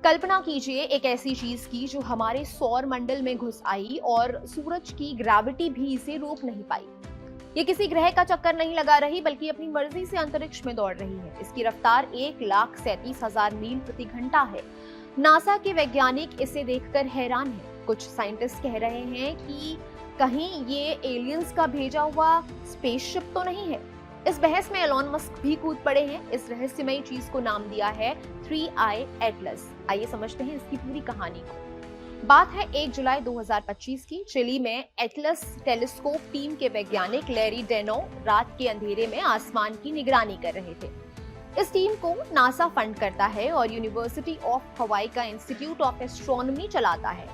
कल्पना कीजिए एक ऐसी चीज की जो हमारे सौर मंडल में घुस आई और सूरज की ग्रेविटी भी इसे रोक नहीं पाई। ये किसी ग्रह का चक्कर नहीं लगा रही बल्कि अपनी मर्जी से अंतरिक्ष में दौड़ रही है। इसकी रफ्तार 1,37,000 मील प्रति घंटा है। नासा के वैज्ञानिक इसे देखकर हैरान हैं। कुछ साइंटिस्ट कह रहे हैं कि कहीं ये एलियंस का भेजा हुआ स्पेसशिप तो नहीं है। इस बहस में एलोन मस्क भी कूद पड़े हैं। इस रहस्यमयी चीज को नाम दिया है 3I एटलस। आइए समझते हैं इसकी पूरी कहानी को। बात है 1 जुलाई 2025 की। चिली में एटलस टेलीस्कोप टीम के वैज्ञानिक लैरी डेनो रात के अंधेरे में आसमान की निगरानी कर रहे थे। इस टीम को नासा फंड करता है और यूनिवर्सिटी ऑफ हवाई का इंस्टीट्यूट ऑफ एस्ट्रोनॉमी चलाता है।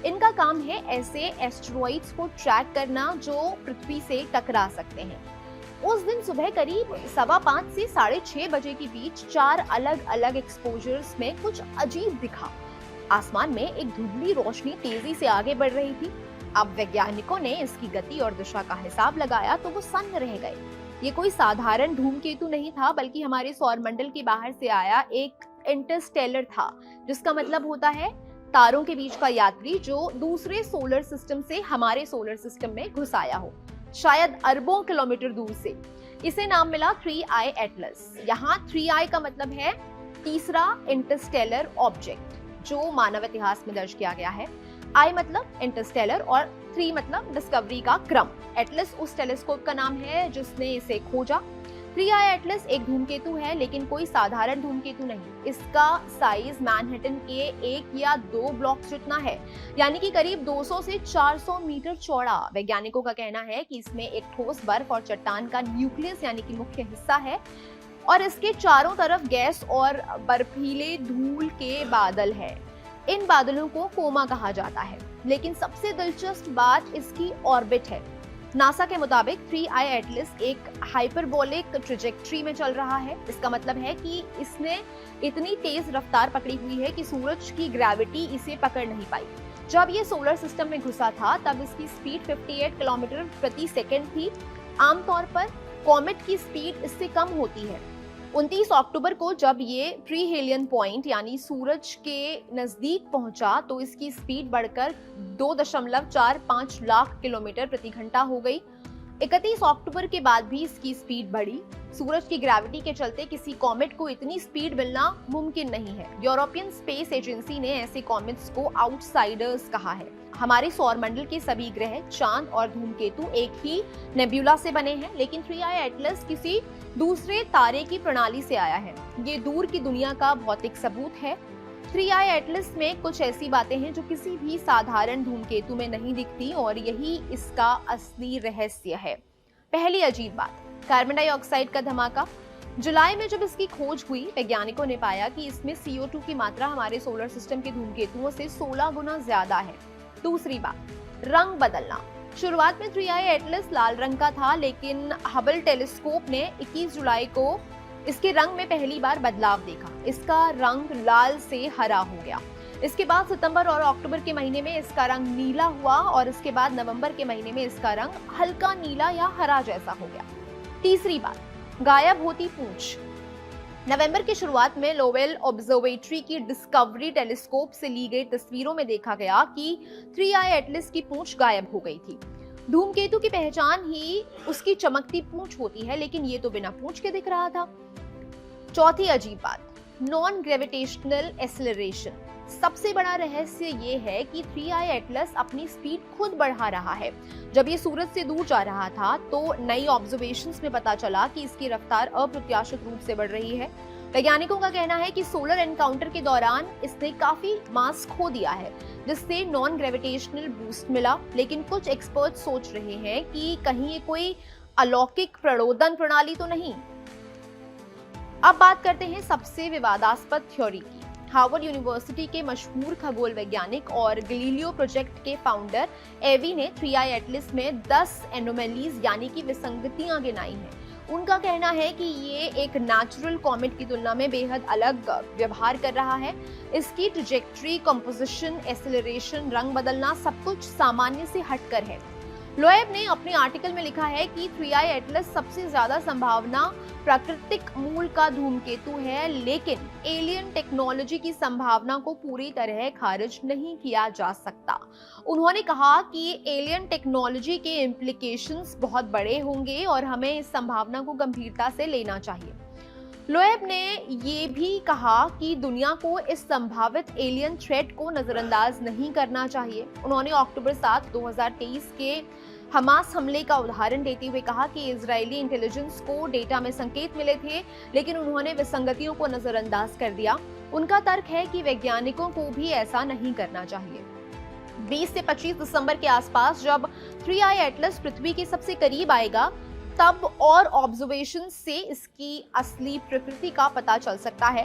इनका काम है ऐसे एस्टेरॉइड्स को ट्रैक करना जो पृथ्वी से टकरा सकते हैं। उस दिन सुबह करीब 5:15 से 6:30 बजे के बीच 4 अलग अलग एक्सपोजर्स में कुछ अजीब दिखा। आसमान में एक धुंधली रोशनी तेजी से आगे बढ़ रही थी। अब वैज्ञानिकों ने इसकी गति और दिशा का हिसाब लगाया तो वो सन्न रह गए। ये कोई साधारण धूमकेतु नहीं था बल्कि हमारे सौरमंडल के बाहर से आया एक इंटरस्टेलर था, जिसका मतलब होता है तारों के बीच का यात्री जो दूसरे सोलर सिस्टम से हमारे सोलर सिस्टम में घुस आया हो, शायद अरबों किलोमीटर दूर से। इसे नाम मिला 3I एटलस। यहाँ 3I का मतलब है तीसरा इंटरस्टेलर ऑब्जेक्ट जो मानव इतिहास में दर्ज किया गया है। I मतलब इंटरस्टेलर और 3 मतलब डिस्कवरी का क्रम। एटलस उस टेलीस्कोप का नाम है जिसने इसे खोजा। 3I एटलस एक धूमकेतु है लेकिन कोई साधारण धूमकेतु नहीं। इसका साइज मैनहट्टन के 1 या 2 ब्लॉक्स जितना है, यानी कि करीब 200 से 400 मीटर चौड़ा। वैज्ञानिकों का कहना है कि इसमें एक ठोस बर्फ और चट्टान का न्यूक्लियस यानी कि मुख्य हिस्सा है और इसके चारों तरफ गैस और बर्फीले धूल के बादल है। इन बादलों को कोमा कहा जाता है। लेकिन सबसे दिलचस्प बात इसकी ऑर्बिट है। नासा के मुताबिक 3I एटलस एक हाइपरबोलिक ट्रेजेक्टरी में चल रहा है। इसका मतलब है कि इसने इतनी तेज रफ्तार पकड़ी हुई है कि सूरज की ग्रेविटी इसे पकड़ नहीं पाई। जब ये सोलर सिस्टम में घुसा था तब इसकी स्पीड 58 किलोमीटर प्रति सेकंड थी। आमतौर पर कॉमेट की स्पीड इससे कम होती है। 29 अक्टूबर को जब ये प्रीहेलियन पॉइंट यानी सूरज के नजदीक पहुंचा तो इसकी स्पीड बढ़कर 2.45 लाख किलोमीटर प्रति घंटा हो गई। 31 अक्टूबर के बाद भी इसकी स्पीड बढ़ी। सूरज की ग्रेविटी के चलते किसी कॉमेट को इतनी स्पीड मिलना मुमकिन नहीं है। यूरोपियन स्पेस एजेंसी ने ऐसे कॉमेट्स को आउटसाइडर्स कहा है। हमारे सौरमंडल के सभी ग्रह, चांद और धूमकेतु एक ही नेब्यूला से बने हैं, लेकिन 3I एटलस किसी दूसरे तारे की प्रणाली से आया है। ये दूर की दुनिया का भौतिक सबूत है। 3I एटलस में कुछ ऐसी बातें हैं जो किसी भी साधारण धूमकेतु में नहीं दिखती और यही इसका असली रहस्य है। पहली अजीब बात, कार्बन डाइऑक्साइड का धमाका। जुलाई में जब इसकी खोज हुई, वैज्ञानिकों ने पाया कि इसमें CO2 की मात्रा हमारे सोलर सिस्टम के धूमकेतुओं से 16 गुना ज्यादा है। दूसरी बात, रंग बदलना। शुरुआत में 3I एटलस लाल रंग का था, लेकिन हबल टेलीस्कोप ने 21 जुलाई को इसके रंग में पहली बार बदलाव देखा। इसका रंग लाल से हरा हो गया। इसके बाद सितंबर और अक्टूबर के महीने में इसका रंग नीला हुआ और इसके बाद नवंबर के महीने में इसका रंग हल्का नीला या हरा जैसा हो गया। तीसरी बात, गायब होती पूंछ। नवंबर की शुरुआत में लोवेल ऑब्जर्वेटरी की डिस्कवरी टेलीस्कोप से ली गई तस्वीरों में देखा गया कि 3I एटलस की पूंछ गायब हो गई थी। धूमकेतु की पहचान ही उसकी चमकती पूंछ होती है, लेकिन ये तो बिना पूंछ के दिख रहा था। चौथी अजीब बात, नॉन ग्रेविटेशनल एक्सेलरेशन। सबसे बड़ा रहस्य ये है कि 3I एटलस अपनी स्पीड खुद बढ़ा रहा है। जब ये सूरज से दूर जा रहा था तो नई ऑब्जर्वेशंस में पता चला कि इसकी रफ्तार अप्रत्याशित रूप से बढ़ रही है। वैज्ञानिकों का कहना है कि सोलर एनकाउंटर के दौरान इसने काफी मास खो दिया है, जिससे नॉन ग्रेविटेशनल बूस्ट मिला। लेकिन कुछ एक्सपर्ट सोच रहे हैं कि कहीं ये कोई अलौकिक प्रणोदन प्रणाली तो नहीं। अब बात करते हैं सबसे विवादास्पद थ्योरी की। हार्वर्ड यूनिवर्सिटी के मशहूर खगोल वैज्ञानिक और गैलीलियो प्रोजेक्ट के फाउंडर एवी ने 3I एटलस में 10 एनोमलीज यानी कि विसंगतियां गिनाई हैं। उनका कहना है कि ये एक नेचुरल कॉमेट की तुलना में बेहद अलग व्यवहार कर रहा है। इसकी ट्रैजेक्टरी, कंपोजिशन, एक्सेलरेशन, रंग बदलना सब कुछ सामान्य से हटकर है। लोएब ने अपने आर्टिकल में लिखा है कि 3i एटलस सबसे ज्यादा संभावना प्राकृतिक मूल का धूमकेतु है, लेकिन एलियन टेक्नोलॉजी की संभावना को पूरी तरह खारिज नहीं किया जा सकता। उन्होंने कहा कि एलियन टेक्नोलॉजी के इम्प्लीकेशंस बहुत बड़े होंगे और हमें इस संभावना को गंभीरता से लेना चाहिए। लोएब ने ये भी कहा कि दुनिया को इस संभावित एलियन थ्रेट को नजरअंदाज नहीं करना चाहिए। उन्होंने अक्टूबर 7, 2023 के हमास हमले का उदाहरण देते हुए कहा कि इजरायली इंटेलिजेंस को डेटा में संकेत मिले थे, लेकिन उन्होंने विसंगतियों को नजरअंदाज कर दिया। उनका तर्क है कि वैज्ञानिकों को भी ऐसा नहीं करना चाहिए। 20 से 25 दिसंबर के आसपास जब 3i एटलस पृथ्वी के सबसे करीब आएगा, तब और ऑब्जर्वेशन से इसकी असली प्रकृति का पता चल सकता है।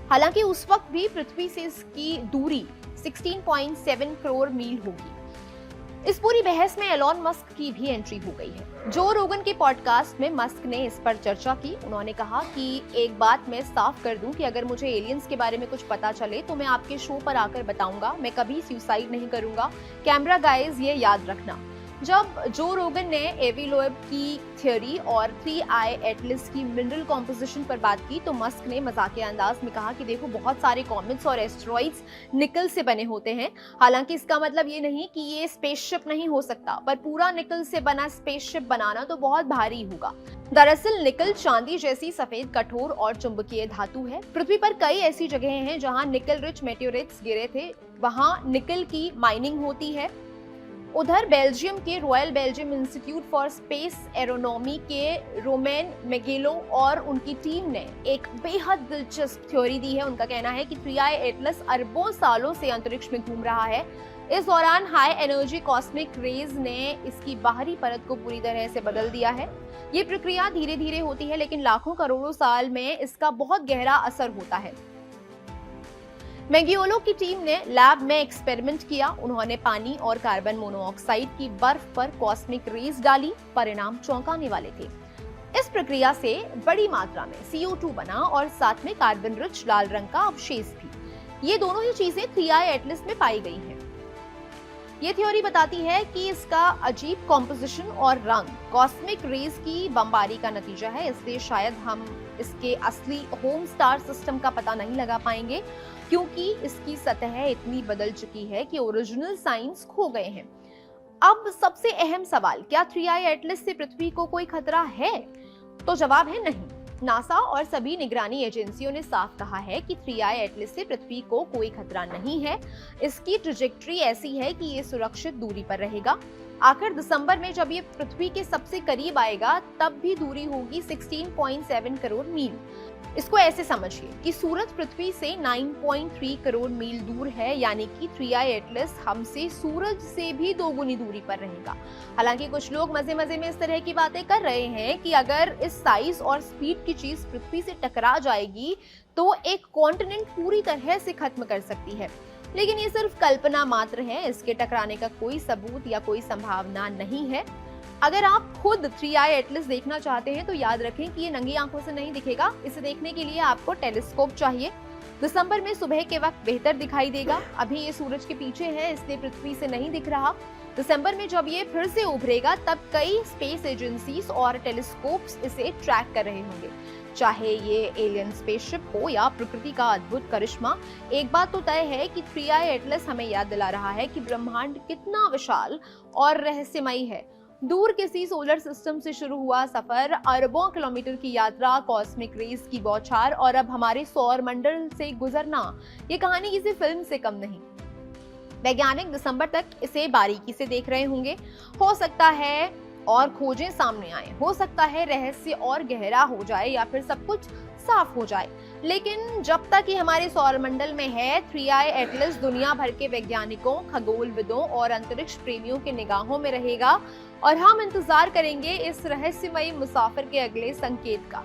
हालांकि उस वक्त भी पृथ्वी से इसकी दूरी 16.7 करोड़ मील होगी। इस पूरी बहस में एलॉन मस्क की भी एंट्री हो गई है। जो रोगन के पॉडकास्ट में मस्क ने इस पर चर्चा की। उन्होंने कहा कि एक बात मैं साफ कर दूं कि अगर मुझे एलियंस के बारे में कुछ पता चले तो मैं आपके शो पर आकर बताऊंगा। मैं कभी सुसाइड नहीं करूंगा। कैमरा गाइज, ये याद रखना। जब जो रोगन ने एवी लोएब की थ्योरी और 3i एटलस की मिनरल कॉम्पोजिशन पर बात की, तो मस्क ने मजाकिया अंदाज में कहा कि देखो, बहुत सारे कॉमेट्स और एस्टेरॉइड्स निकल से बने होते हैं। हालांकि इसका मतलब ये नहीं कि ये स्पेसशिप नहीं हो सकता, पर पूरा निकल से बना स्पेसशिप बनाना तो बहुत भारी होगा। दरअसल निकल चांदी जैसी सफेद, कठोर और चुंबकीय धातु है। पृथ्वी पर कई ऐसी जगहें हैं जहां निकल रिच मेटेओराइट्स गिरे थे, वहां निकल की माइनिंग होती है। उधर बेल्जियम के Royal Belgium Institute for Space Aeronomy के रोमेन मेगेलो और उनकी टीम ने एक बेहद दिलचस्प थ्योरी दी है। उनका कहना है कि 3i एटलस अरबों सालों से अंतरिक्ष में घूम रहा है। इस दौरान हाई एनर्जी कॉस्मिक रेज ने इसकी बाहरी परत को पूरी तरह से बदल दिया है। ये प्रक्रिया धीरे धीरे होती है, लेकिन लाखों करोड़ों साल में इसका बहुत गहरा असर होता है। मैगियोलो की टीम ने लैब में एक्सपेरिमेंट किया। उन्होंने पानी और कार्बन मोनोऑक्साइड की बर्फ पर कॉस्मिक रेज डाली। परिणाम चौंकाने वाले थे। इस प्रक्रिया से बड़ी मात्रा में CO2 बना और साथ में कार्बन रिच लाल रंग का अवशेष भी। ये दोनों ही चीजें 3i एटलस में पाई गई हैं। ये थ्योरी बताती है कि इसका अजीब कॉम्पोजिशन और रंग कॉस्मिक रेज की बमबारी का नतीजा है। इसलिए शायद हम इसके असली होम स्टार सिस्टम का पता नहीं लगा पाएंगे, क्योंकि इसकी सतह इतनी बदल चुकी है कि ओरिजिनल साइंस खो गए हैं। अब सबसे अहम सवाल, क्या 3i एटलस से पृथ्वी को कोई खतरा है? तो जवाब है नहीं। नासा और सभी निगरानी एजेंसियों ने साफ कहा है कि 3i एटलस से पृथ्वी को कोई खतरा नहीं है। इसकी ट्रैजेक्टरी ऐसी है कि ये सुरक्षित दूरी पर रहेगा। आखिर दिसंबर में जब ये पृथ्वी के सबसे करीब आएगा, तब भी दूरी होगी 16.7 करोड़ मील। इसको ऐसे समझिए कि सूरज पृथ्वी से 9.3 करोड़ मील दूर है, यानी कि 3i एटलस हमसे सूरज से भी दोगुनी दूरी पर रहेगा। हालांकि कुछ लोग मजे मजे में इस तरह की बातें कर रहे हैं कि अगर इस साइज और स्पीड की चीज पृथ्वी से टकरा जाएगी तो एक कॉन्टिनेंट पूरी तरह से खत्म कर सकती है। लेकिन ये सिर्फ कल्पना मात्र है। इसके टकराने का कोई सबूत या कोई संभावना नहीं है। अगर आप खुद 3i एटलस देखना चाहते हैं तो याद रखें कि ये नंगी आंखों से नहीं दिखेगा। इसे देखने के लिए आपको टेलीस्कोप चाहिए। दिसंबर में सुबह के वक्त बेहतर दिखाई देगा। अभी ये सूरज के पीछे है, इसलिए पृथ्वी से नहीं दिख रहा। दिसंबर में जब ये फिर से उभरेगा, तब कई स्पेस एजेंसीज और टेलीस्कोप्स इसे ट्रैक कर रहे होंगे। चाहे ये एलियन स्पेसशिप हो या प्रकृति का अद्भुत करिश्मा, एक बात तो तय है कि 3i एटलस हमें याद दिला रहा है कि ब्रह्मांड कितना विशाल और रहस्यमयी है। दूर किसी सोलर सिस्टम से शुरू हुआ सफर, अरबों किलोमीटर की यात्रा, कॉस्मिक रेज की बौछार और अब हमारे सौर मंडल से गुजरना, ये कहानी किसी फिल्म से कम नहीं। वैज्ञानिक दिसंबर तक इसे बारीकी से देख रहे होंगे। हो सकता है और खोजें सामने आए, हो सकता है रहस्य और गहरा हो जाए या फिर सब कुछ साफ हो जाए। लेकिन जब तक ये हमारे सौर मंडल में है, 3i एटलस दुनिया भर के वैज्ञानिकों, खगोलविदों और अंतरिक्ष प्रेमियों के निगाहों में रहेगा और हम इंतजार करेंगे इस रहस्यमयी मुसाफिर के अगले संकेत का।